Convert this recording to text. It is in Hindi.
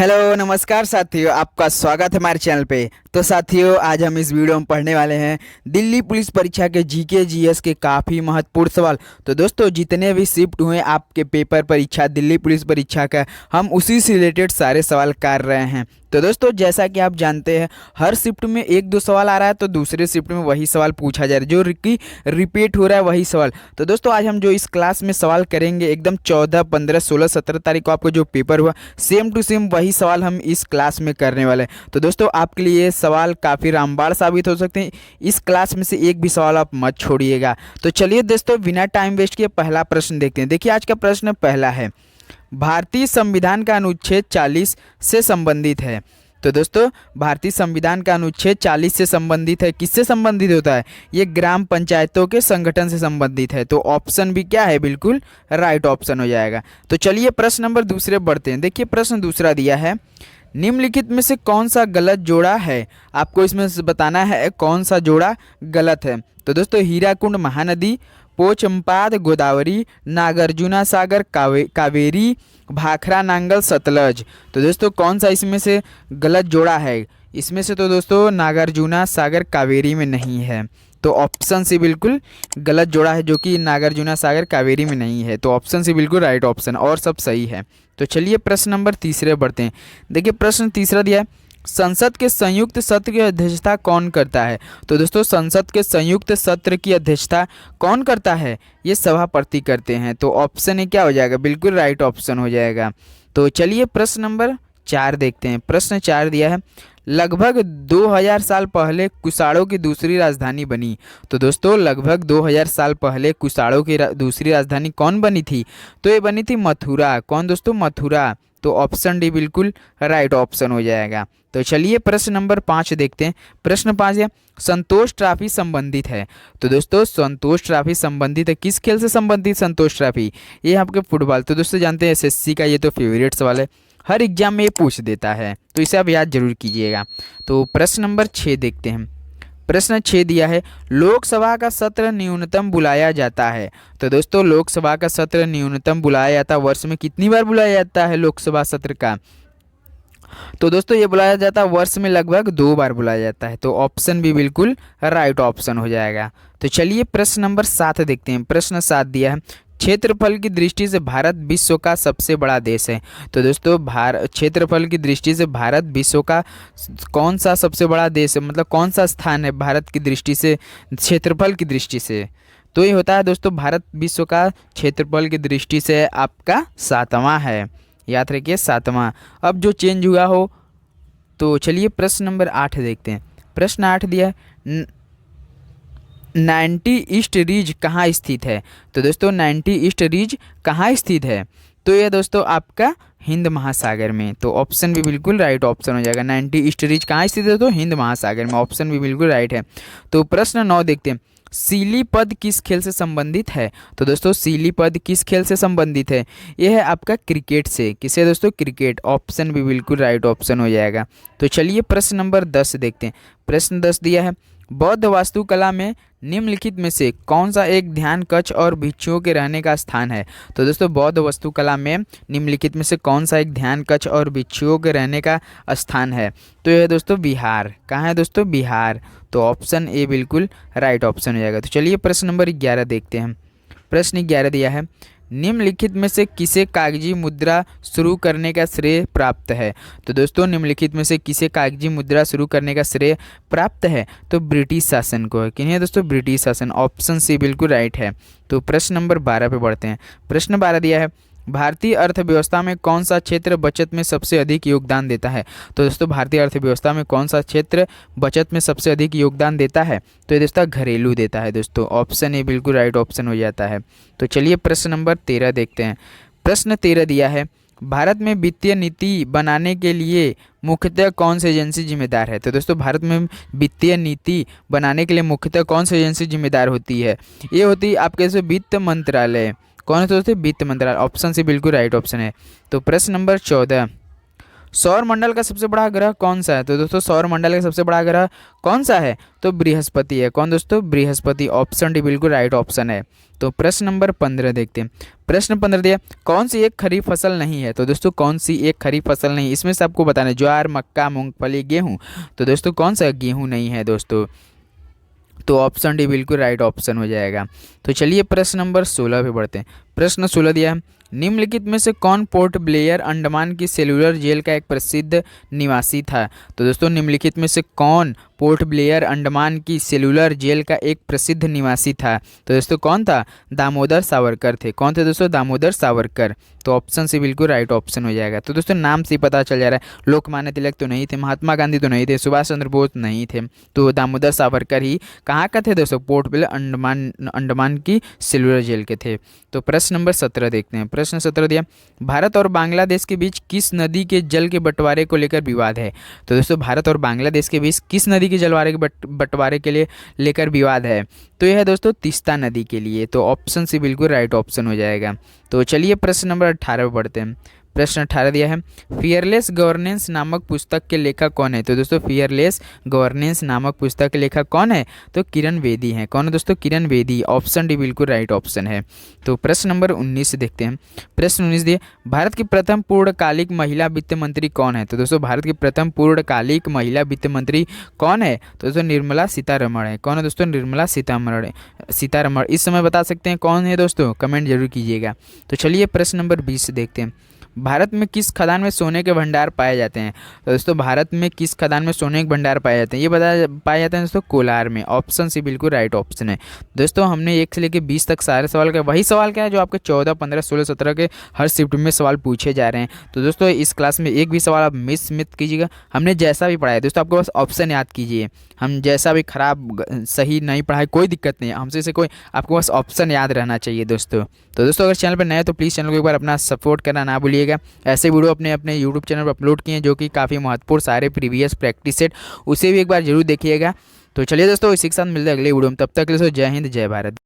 हेलो नमस्कार साथियों, आपका स्वागत है हमारे चैनल पे। तो साथियों, आज हम इस वीडियो में पढ़ने वाले हैं दिल्ली पुलिस परीक्षा के जीके जीएस के काफ़ी महत्वपूर्ण सवाल। तो दोस्तों, जितने भी शिफ्ट हुए आपके पेपर परीक्षा दिल्ली पुलिस परीक्षा का, हम उसी से रिलेटेड सारे सवाल कर रहे हैं। तो दोस्तों, जैसा कि आप जानते हैं, हर शिफ्ट में एक दो सवाल आ रहा है तो दूसरे शिफ्ट में वही सवाल पूछा जा रहा है, जो रिपीट हो रहा है वही सवाल। तो दोस्तों, आज हम जो इस क्लास में सवाल करेंगे, एकदम 14, 15, 16, 17 तारीख को आपको जो पेपर हुआ, सेम टू सेम वही सवाल हम इस क्लास में करने वाले हैं। तो दोस्तों, आपके लिए ये सवाल काफ़ी रामबाण साबित हो सकते हैं। इस क्लास में से एक भी सवाल आप मत छोड़िएगा। तो चलिए दोस्तों, बिना टाइम वेस्ट किए पहला प्रश्न देखते हैं। देखिए, आज का प्रश्न पहला है, भारतीय संविधान का अनुच्छेद 40 से संबंधित है। तो दोस्तों, भारतीय संविधान का अनुच्छेद 40 से संबंधित है। किससे संबंधित होता है? ये ग्राम पंचायतों के संगठन से संबंधित है। तो ऑप्शन भी क्या है? बिल्कुल राइट ऑप्शन हो जाएगा। तो चलिए प्रश्न नंबर दूसरे बढ़ते हैं। देखिए, प्रश्न दूसरा दिया है, निम्नलिखित में से कौन सा गलत जोड़ा है? आपको इसमें से बताना है कौन सा जोड़ा गलत है। तो दोस्तों, हीराकुंड महानदी, पोचम्पाद गोदावरी, नागार्जुना सागर कावेरी, भाखरा नांगल सतलज। तो दोस्तों, कौन सा इसमें से गलत जोड़ा है? इसमें से तो दोस्तों नागार्जुना सागर कावेरी में नहीं है। तो ऑप्शन सी बिल्कुल गलत जोड़ा है, जो कि नागार्जुना सागर कावेरी में नहीं है। तो ऑप्शन सी बिल्कुल राइट ऑप्शन, और सब सही है। तो चलिए प्रश्न नंबर तीसरे बढ़ते हैं। देखिए, प्रश्न तीसरा दिया है, संसद के संयुक्त सत्र की अध्यक्षता कौन करता है? तो दोस्तों, संसद के संयुक्त सत्र की अध्यक्षता कौन करता है? ये सभापति करते हैं। तो ऑप्शन ए क्या हो जाएगा? बिल्कुल राइट ऑप्शन हो जाएगा। तो चलिए प्रश्न नंबर 4 देखते हैं। प्रश्न 4 दिया है, लगभग 2000 साल पहले कुषाणों की दूसरी राजधानी बनी। तो दोस्तों, लगभग 2000 साल पहले कुषाणों की दूसरी राजधानी कौन बनी थी? तो ये बनी थी मथुरा। कौन दोस्तों? मथुरा। तो ऑप्शन डी बिल्कुल राइट ऑप्शन हो जाएगा। तो चलिए प्रश्न नंबर 5 देखते हैं। प्रश्न 5 है, संतोष ट्रॉफी संबंधित है। तो दोस्तों, संतोष ट्रॉफी संबंधित है। किस खेल से संबंधित संतोष ट्रॉफी? ये आपके फुटबॉल। तो दोस्तों, जानते हैं एसएससी का ये तो फेवरेट सवाल है, हर एग्जाम में ये पूछ देता है, तो इसे आप याद जरूर कीजिएगा। तो प्रश्न नंबर 6 देखते हैं। प्रश्न 6 दिया है, लोकसभा का सत्र न्यूनतम बुलाया जाता है। तो दोस्तों, लोकसभा का सत्र न्यूनतम बुलाया जाता है, वर्ष में कितनी बार बुलाया जाता है लोकसभा सत्र का? तो दोस्तों, ये बुलाया जाता है वर्ष में लगभग 2 बार बुलाया जाता है। तो ऑप्शन भी बिल्कुल राइट ऑप्शन हो जाएगा। तो चलिए प्रश्न नंबर 7 देखते हैं। प्रश्न 7 दिया है, क्षेत्रफल की दृष्टि से भारत विश्व का सबसे बड़ा देश है। तो दोस्तों, क्षेत्रफल की दृष्टि से भारत विश्व का कौन सा सबसे बड़ा देश है? मतलब कौन सा स्थान है भारत की दृष्टि से, क्षेत्रफल की दृष्टि से? तो ये होता है दोस्तों, भारत विश्व का क्षेत्रफल की दृष्टि से आपका 7वां है। याद रखिए, 7वां। अब जो चेंज हुआ हो। तो चलिए प्रश्न नंबर 8 देखते हैं। प्रश्न 8 दिया है, 90 ईस्ट रिज कहाँ स्थित है? तो दोस्तों, 90 ईस्ट रिज कहाँ स्थित है? तो ये दोस्तों आपका हिंद महासागर में। तो ऑप्शन भी बिल्कुल राइट ऑप्शन हो जाएगा। 90 ईस्ट रिज कहाँ स्थित है? तो हिंद महासागर में। ऑप्शन भी बिल्कुल राइट है। तो प्रश्न 9 देखते हैं, सीली पद किस खेल से संबंधित है? तो दोस्तों, सीली पद किस खेल से संबंधित है? यह है आपका क्रिकेट से। किसे दोस्तों? क्रिकेट। ऑप्शन भी बिल्कुल राइट ऑप्शन हो जाएगा। तो चलिए प्रश्न नंबर 10 देखते हैं। प्रश्न 10 दिया है, बौद्ध वास्तुकला में निम्नलिखित में से कौन सा एक ध्यान कक्ष और भिक्षुओं के रहने का स्थान है? तो दोस्तों, बौद्ध वास्तुकला में निम्नलिखित में से कौन सा एक ध्यान कक्ष और भिक्षुओं के रहने का स्थान है? तो यह दोस्तों बिहार। कहाँ है दोस्तों? बिहार। तो ऑप्शन ए बिल्कुल राइट ऑप्शन हो जाएगा। तो चलिए प्रश्न नंबर 11 देखते हैं। प्रश्न 11 दिया है, निम्नलिखित में से किसे कागजी मुद्रा शुरू करने का श्रेय प्राप्त है? तो दोस्तों, निम्नलिखित में से किसे कागजी मुद्रा शुरू करने का श्रेय प्राप्त है? तो ब्रिटिश शासन को है। किन्हें दोस्तों? ब्रिटिश शासन। ऑप्शन सी बिल्कुल राइट है। तो प्रश्न नंबर 12 पे बढ़ते हैं। प्रश्न 12 दिया है, भारतीय अर्थव्यवस्था में कौन सा क्षेत्र बचत में सबसे अधिक योगदान देता है? तो दोस्तों, भारतीय अर्थव्यवस्था में कौन सा क्षेत्र बचत में सबसे अधिक योगदान देता है? तो ये दोस्तों घरेलू देता है दोस्तों। ऑप्शन ए बिल्कुल राइट ऑप्शन हो जाता है। तो चलिए प्रश्न नंबर 13 देखते हैं। प्रश्न 13 दिया है, भारत में वित्तीय नीति बनाने के लिए मुख्यतः कौन सी एजेंसी जिम्मेदार है? तो दोस्तों, भारत में वित्तीय नीति बनाने के लिए मुख्यतः कौन सी एजेंसी जिम्मेदार होती है? ये होती है आपके वित्त मंत्रालय। कौन है दोस्तों? वित्त मंत्रालय। ऑप्शन से बिल्कुल राइट ऑप्शन है। तो प्रश्न नंबर 14, सौर मंडल का सबसे बड़ा ग्रह कौन सा है? तो दोस्तों सौर मंडल का सबसे बड़ा ग्रह कौन सा है? तो बृहस्पति है। कौन दोस्तों? बृहस्पति। ऑप्शन डी बिल्कुल राइट ऑप्शन है। तो प्रश्न नंबर 15 देखते हैं। प्रश्न 15 दिया, कौन सी एक खरीफ फसल नहीं है? तो दोस्तों कौन सी एक खरीफ फसल नहीं, इसमें से आपको बताना है ज्वार, मक्का, मूंगफली, गेहूं। तो दोस्तों कौन सा? गेहूं नहीं है दोस्तों। तो ऑप्शन डी बिल्कुल राइट ऑप्शन हो जाएगा। तो चलिए प्रश्न नंबर 16 पे बढ़ते हैं। प्रश्न 16 दिया है, निम्नलिखित में से कौन पोर्ट ब्लेयर अंडमान की सेलुलर जेल का एक प्रसिद्ध निवासी था? तो दोस्तों निम्नलिखित में से कौन पोर्ट ब्लेयर अंडमान की सेलुलर जेल का एक प्रसिद्ध निवासी था? तो दोस्तों कौन था? दामोदर सावरकर थे। कौन थे दोस्तों? दामोदर सावरकर। तो ऑप्शन सी बिल्कुल राइट ऑप्शन हो जाएगा। तो दोस्तों नाम से ही पता चल जा रहा है, लोकमान्य तिलक तो नहीं थे, महात्मा गांधी तो नहीं थे, सुभाष चंद्र बोस नहीं थे, तो दामोदर सावरकर ही कहाँ का थे दोस्तों? पोर्ट ब्लेयर अंडमान की सेलुलर जेल के थे। तो प्रश्न नंबर 17 देखते हैं। प्रश्न 17 दिया, भारत और बांग्लादेश के बीच किस नदी के जल के बंटवारे को लेकर विवाद है? तो दोस्तों भारत और बांग्लादेश के बीच किस नदी के जलवारे के बंटवारे के लिए लेकर विवाद है? तो यह है दोस्तों तीस्ता नदी के लिए। तो ऑप्शन सी बिल्कुल राइट ऑप्शन हो जाएगा। तो चलिए प्रश्न नंबर 18 पे पढ़ते हैं। प्रश्न 18 दिया है, फियरलेस गवर्नेंस नामक पुस्तक के लेखक कौन है? तो दोस्तों फियरलेस गवर्नेंस नामक पुस्तक के लेखक कौन है? तो किरण बेदी हैं। कौन है दोस्तों? किरण बेदी। ऑप्शन डी बिल्कुल राइट ऑप्शन है। तो प्रश्न नंबर 19 देखते हैं। प्रश्न 19 दिए, भारत की प्रथम पूर्णकालिक महिला वित्त मंत्री कौन है? तो दोस्तों भारत की प्रथम पूर्णकालिक महिला वित्त मंत्री कौन है? तो दोस्तों निर्मला सीतारमण है। कौन है दोस्तों? निर्मला सीतारमण। इस समय बता सकते हैं कौन है दोस्तों? कमेंट जरूर कीजिएगा। तो चलिए प्रश्न नंबर 20 देखते हैं। भारत में किस खदान में सोने के भंडार पाए जाते हैं? तो दोस्तों भारत में किस खदान में सोने के भंडार पाए जाते हैं? ये पाए जाते हैं दोस्तों कोलार में। ऑप्शन सी बिल्कुल राइट ऑप्शन है। दोस्तों हमने 1 से लेकर 20 तक सारे सवाल का वही सवाल क्या है जो आपके 14, 15, 16, 17 के हर शिफ्ट में सवाल पूछे जा रहे हैं। तो दोस्तों इस क्लास में एक भी सवाल आप मिस मत कीजिएगा। हमने जैसा भी पढ़ाया दोस्तों आपको बस ऑप्शन याद कीजिए। हम जैसा भी खराब सही नहीं पढ़ाए कोई दिक्कत नहीं है, हमसे से कोई, आपको बस ऑप्शन याद रहना चाहिए दोस्तों। तो दोस्तों अगर चैनल पर नए तो प्लीज़ चैनल को एक बार अपना सपोर्ट करना ना भूलिएगा। ऐसे वीडियो अपने अपने यूट्यूब चैनल पर अपलोड किए हैं जो कि काफ़ी महत्वपूर्ण सारे प्रीवियस प्रैक्टिस सेट, उसे भी एक बार जरूर देखिएगा। तो चलिए दोस्तों इसी के साथ मिलते हैं अगले वीडियो में। तब तक के लिए जय हिंद जय भारत।